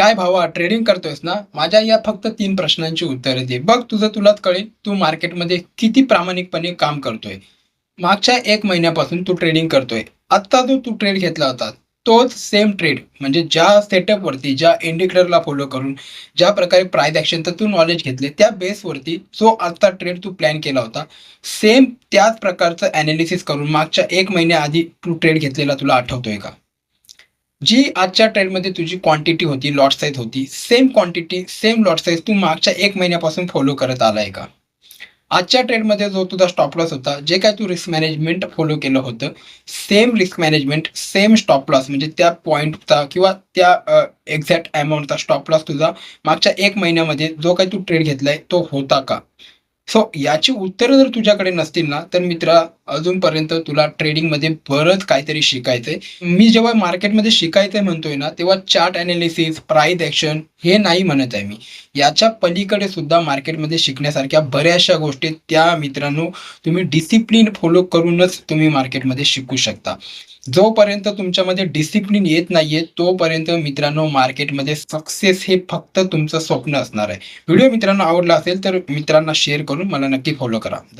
काय भावा ट्रेडिंग करतोयस ना? माझ्या या फक्त 3 प्रश्नांची उत्तरे दे. बघ तुलाच कळेल तू मार्केटमध्ये किती प्रामाणिकपणे काम करतोय. मागच्या 1 महिन्यापासून तू ट्रेडिंग करतोय. आत्ता जो तू ट्रेड घेतला होता, तोच सेम ट्रेड म्हणजे ज्या सेटअपवरती, ज्या इंडिकेटरला फॉलो करून, ज्या प्रकारे प्राईस ॲक्शनचं तू नॉलेज घेतले, त्या बेसवरती जो आजचा ट्रेड तू प्लॅन केला होता, सेम त्याच प्रकारचं ॲनालिसिस करून मागच्या 1 महिन्याआधी तू ट्रेड घेतलेला तुला आठवतोय का? जी आजच्या ट्रेडमध्ये तुझी क्वांटिटी होती, लॉट साईज होती, same quantity, same lot size तू मागच्या 1 महिन्यापासून फॉलो करत आलाय का? आजच्या ट्रेडमध्ये जो तुझा स्टॉप लॉस होता, जे काही तू रिस्क मॅनेजमेंट फॉलो केलं होतं, same risk management, same stop loss म्हणजे त्या पॉइंटचा किंवा त्या एक्झॅक्ट अमाउंटचा स्टॉप लॉस तुझा मागच्या 1 महिन्यामध्ये जो काही तू ट्रेड घेतलाय, तो होता का? सो याची उत्तरं जर तुझ्याकडे नसतील ना, तर मित्रा अजूनपर्यंत तुला ट्रेडिंगमध्ये बरंच काहीतरी शिकायचंय. मी जेव्हा मार्केटमध्ये शिकायचंय म्हणतोय ना, तेव्हा चार्ट एनालिसिस, प्राईस ॲक्शन हे नाही म्हणत आहे मी. याच्या पलीकडे सुद्धा मार्केटमध्ये शिकण्यासारख्या बऱ्याचशा गोष्टी त्या मित्रांनो, तुम्ही डिसिप्लिन फॉलो करूनच तुम्ही मार्केटमध्ये शिकू शकता. जोपर्यंत तुमच्यामध्ये डिसिप्लिन येत नाहीये, तोपर्यंत मित्रांनो मार्केटमध्ये सक्सेस हे फक्त तुमचं स्वप्न असणार आहे. व्हिडिओ मित्रांनो आवडला असेल तर मित्रांना शेअर करून मला नक्की फॉलो करा.